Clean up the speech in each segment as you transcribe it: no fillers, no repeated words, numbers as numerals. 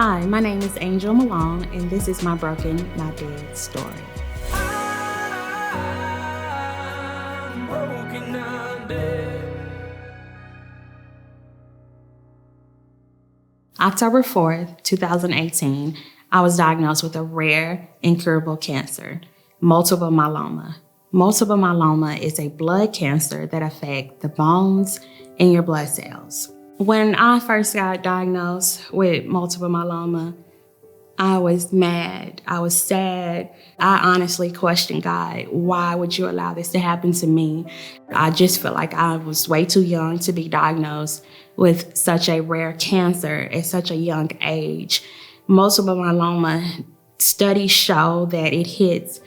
Hi, my name is Angel Malone, and this is my broken, not dead story. I'm broken, not dead. October 4th, 2018, I was diagnosed with a rare, incurable cancer, multiple myeloma. Multiple myeloma is a blood cancer that affects the bones in your blood cells. When I first got diagnosed with multiple myeloma, I was mad. I was sad. I honestly questioned God. Why would you allow this to happen to me? I just felt like I was way too young to be diagnosed with such a rare cancer at such a young age. Multiple myeloma studies show that it hits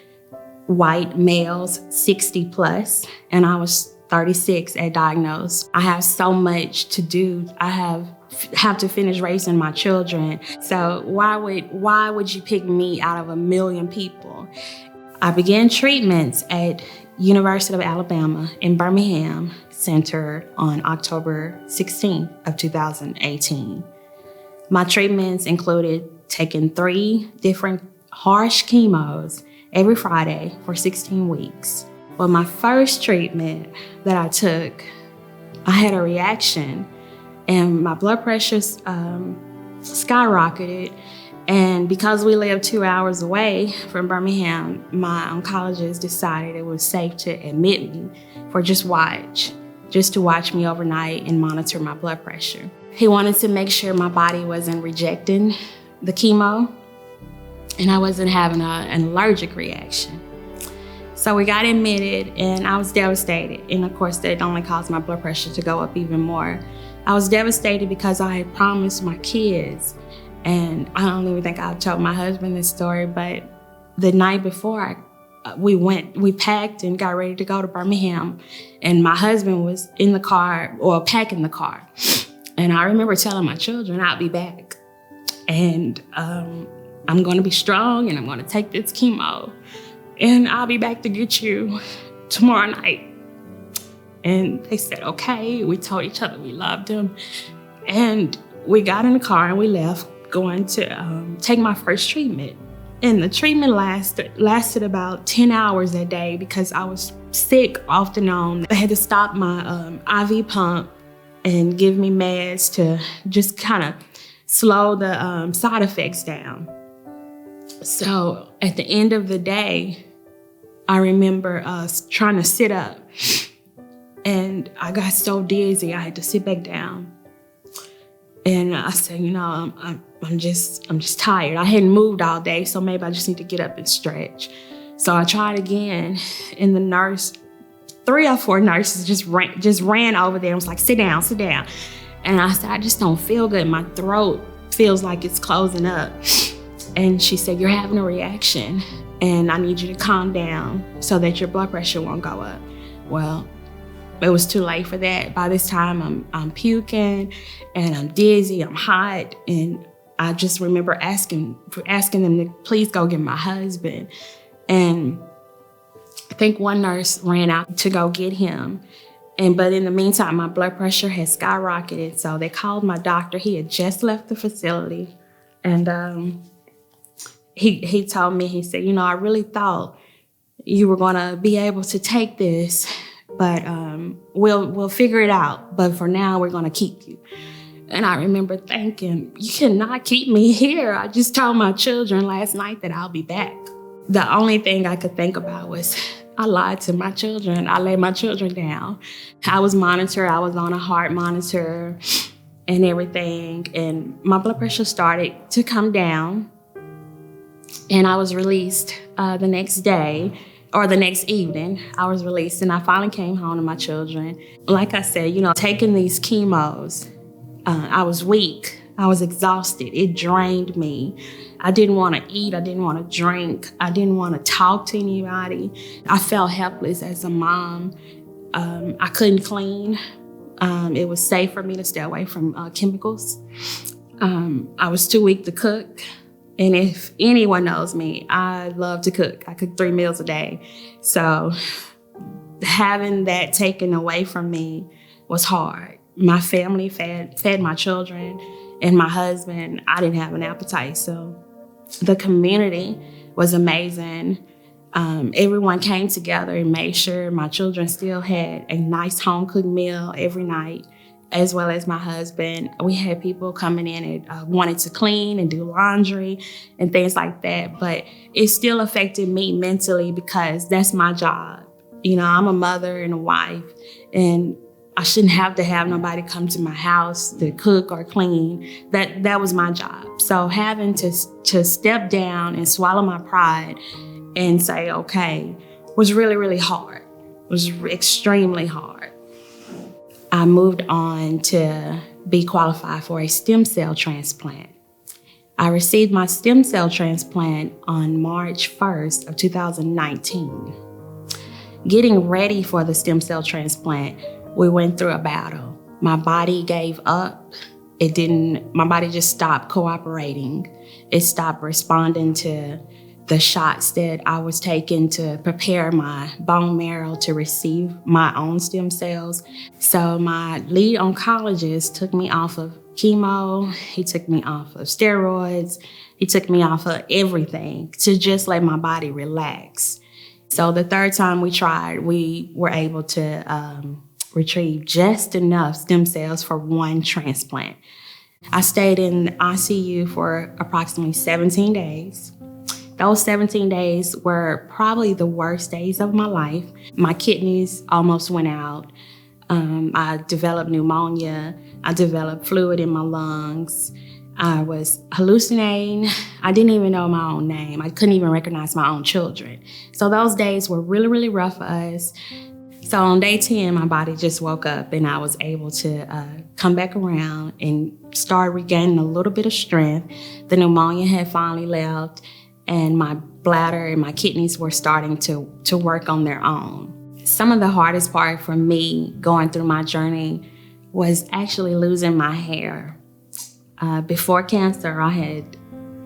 white males 60 plus, and I was 36 at diagnosed. I have so much to do. I have to finish raising my children. So why would you pick me out of a million people? I began treatments at University of Alabama in Birmingham Center on October 16th of 2018. My treatments included taking 3 different harsh chemos every Friday for 16 weeks. Well, my first treatment that I took, I had a reaction and my blood pressure skyrocketed. And because we live 2 hours away from Birmingham, my oncologist decided it was safe to admit me for just to watch me overnight and monitor my blood pressure. He wanted to make sure my body wasn't rejecting the chemo and I wasn't having an allergic reaction. So we got admitted and I was devastated. And of course, that only caused my blood pressure to go up even more. I was devastated because I had promised my kids, and I don't even think I've told my husband this story, but the night before we packed and got ready to go to Birmingham, and my husband was in the car, or packing the car. And I remember telling my children, I'll be back. And I'm gonna be strong and I'm gonna take this chemo. And I'll be back to get you tomorrow night. And they said, okay. We told each other we loved him. And we got in the car and we left, going to take my first treatment. And the treatment lasted about 10 hours that day because I was sick off and on. They had to stop my IV pump and give me meds to just kind of slow the side effects down. So at the end of the day, I remember trying to sit up and I got so dizzy, I had to sit back down. And I said, I'm just tired. I hadn't moved all day, so maybe I just need to get up and stretch. So I tried again, and the nurse, 3 or 4 nurses just ran over there and was like, sit down. And I said, I just don't feel good. My throat feels like it's closing up. And she said, you're having a reaction and I need you to calm down so that your blood pressure won't go up. Well, it was too late for that. By this time, I'm puking and I'm dizzy, I'm hot. And I just remember asking them to please go get my husband. And I think one nurse ran out to go get him. But in the meantime, my blood pressure had skyrocketed. So they called my doctor. He had just left the facility. And he told me, he said, I really thought you were gonna be able to take this, but we'll figure it out. But for now, we're gonna keep you. And I remember thinking, you cannot keep me here. I just told my children last night that I'll be back. The only thing I could think about was I lied to my children. I let my children down. I was monitored. I was on a heart monitor and everything. And my blood pressure started to come down. And I was released the next day, or the next evening. I was released and I finally came home to my children. Like I said, taking these chemos, I was weak. I was exhausted. It drained me. I didn't want to eat. I didn't want to drink. I didn't want to talk to anybody. I felt helpless as a mom. I couldn't clean. It was safe for me to stay away from chemicals. I was too weak to cook. And if anyone knows me, I love to cook. I cook 3 meals a day. So having that taken away from me was hard. My family fed my children, And my husband, I didn't have an appetite. So the community was amazing. Everyone came together and made sure my children still had a nice home-cooked meal every night, as well as my husband. We had people coming in and wanted to clean and do laundry and things like that. But it still affected me mentally because that's my job. You know, I'm a mother and a wife, and I shouldn't have to have nobody come to my house to cook or clean. That was my job. So having to step down and swallow my pride and say, okay, was really, really hard. It was extremely hard. I moved on to be qualified for a stem cell transplant. I received my stem cell transplant on March 1st of 2019. Getting ready for the stem cell transplant, we went through a battle. My body gave up. My body just stopped cooperating. It stopped responding to the shots that I was taking to prepare my bone marrow to receive my own stem cells. So my lead oncologist took me off of chemo. He took me off of steroids. He took me off of everything to just let my body relax. So the third time we tried, we were able to retrieve just enough stem cells for one transplant. I stayed in ICU for approximately 17 days. Those 17 days were probably the worst days of my life. My kidneys almost went out. I developed pneumonia. I developed fluid in my lungs. I was hallucinating. I didn't even know my own name. I couldn't even recognize my own children. So those days were really, really rough for us. So on day 10, my body just woke up and I was able to come back around and start regaining a little bit of strength. The pneumonia had finally left, and my bladder and my kidneys were starting to work on their own. Some of the hardest part for me going through my journey was actually losing my hair. Before cancer, I had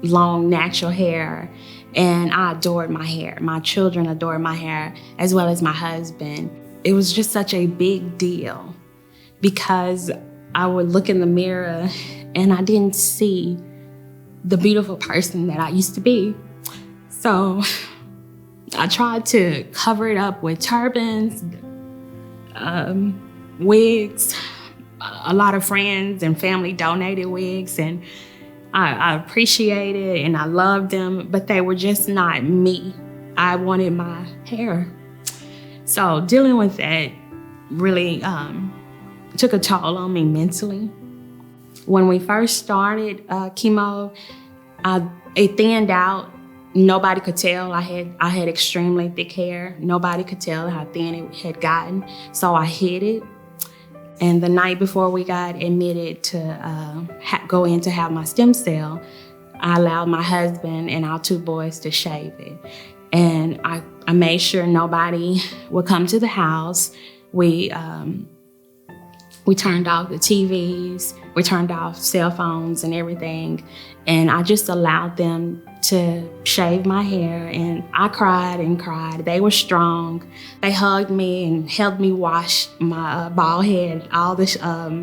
long natural hair, and I adored my hair. My children adored my hair, as well as my husband. It was just such a big deal because I would look in the mirror and I didn't see the beautiful person that I used to be. So I tried to cover it up with turbans, wigs. A lot of friends and family donated wigs, and I appreciate it and I loved them, but they were just not me. I wanted my hair. So dealing with that really took a toll on me mentally. When we first started chemo, it thinned out. Nobody could tell. I had extremely thick hair. Nobody could tell how thin it had gotten. So I hid it. And the night before we got admitted to go in to have my stem cell, I allowed my husband and our 2 boys to shave it. And I made sure nobody would come to the house. We turned off the TVs, we turned off cell phones and everything. And I just allowed them to shave my hair, and I cried and cried. They were strong. They hugged me and helped me wash my bald head, all the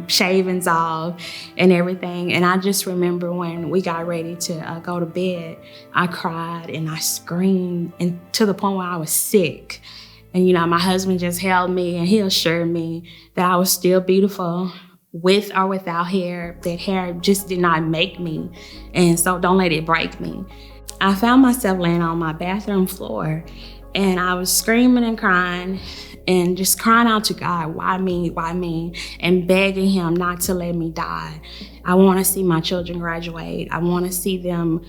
shavings off and everything. And I just remember when we got ready to go to bed, I cried and I screamed, and to the point where I was sick. And my husband just held me and he assured me that I was still beautiful with or without hair, that hair just did not make me. And so don't let it break me. I found myself laying on my bathroom floor and I was screaming and crying and just crying out to God, why me, why me? And begging him not to let me die. I want to see my children graduate. I want to see them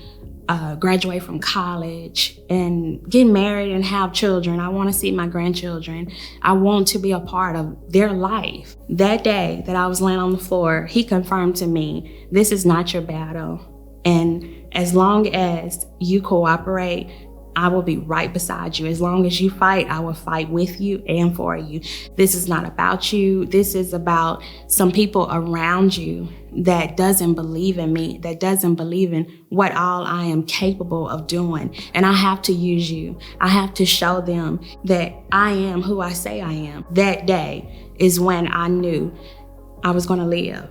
graduate from college and get married and have children. I want to see my grandchildren. I want to be a part of their life. That day that I was laying on the floor, he confirmed to me, this is not your battle. And as long as you cooperate, I will be right beside you. As long as you fight, I will fight with you and for you. This is not about you. This is about some people around you that doesn't believe in me, that doesn't believe in what all I am capable of doing. And I have to use you. I have to show them that I am who I say I am. That day is when I knew I was going to live.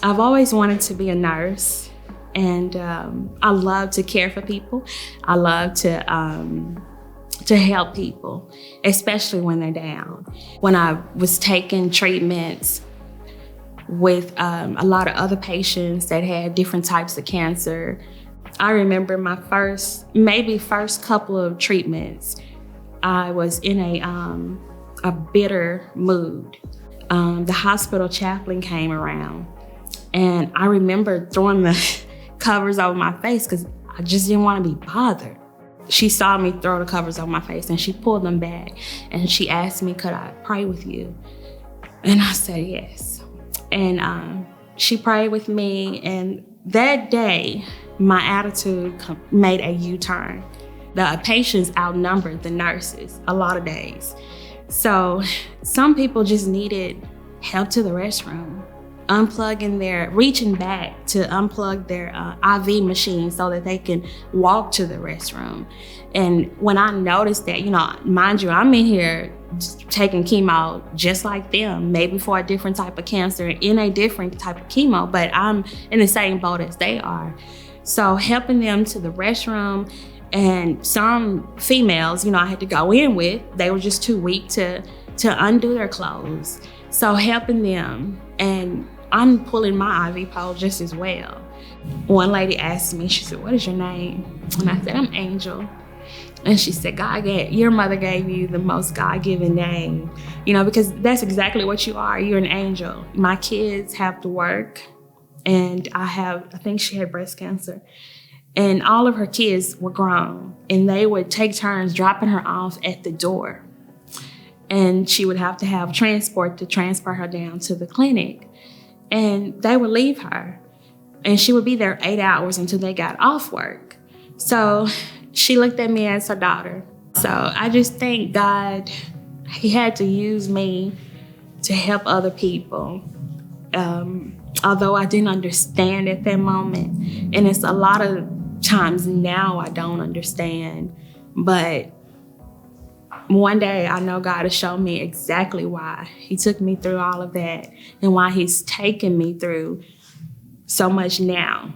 I've always wanted to be a nurse, and I love to care for people. I love to help people, especially when they're down. When I was taking treatments with a lot of other patients that had different types of cancer, I remember my first couple of treatments, I was in a bitter mood. The hospital chaplain came around, and I remember throwing the covers over my face because I just didn't want to be bothered. She saw me throw the covers over my face, and she pulled them back, and she asked me, could I pray with you? And I said yes. And she prayed with me, and that day, my attitude made a U-turn. The patients outnumbered the nurses a lot of days. So some people just needed help to the restroom, reaching back to unplug their IV machine so that they can walk to the restroom. And when I noticed that, mind you, I'm in here taking chemo just like them, maybe for a different type of cancer, in a different type of chemo, but I'm in the same boat as they are. So helping them to the restroom, and some females, I had to go in with, they were just too weak to undo their clothes. So helping them, and I'm pulling my IV pole just as well. One lady asked me, she said, what is your name? And I said, I'm Angel. And she said, your mother gave you the most God-given name, because that's exactly what you are. You're an angel. My kids have to work, and I think she had breast cancer. And all of her kids were grown, and they would take turns dropping her off at the door. And she would have to have transport to transfer her down to the clinic. And they would leave her, and she would be there 8 hours until they got off work. So she looked at me as her daughter. So I just thank God he had to use me to help other people. Although I didn't understand at that moment. And it's a lot of times now I don't understand. But one day I know God has shown me exactly why he took me through all of that, and why he's taken me through so much now.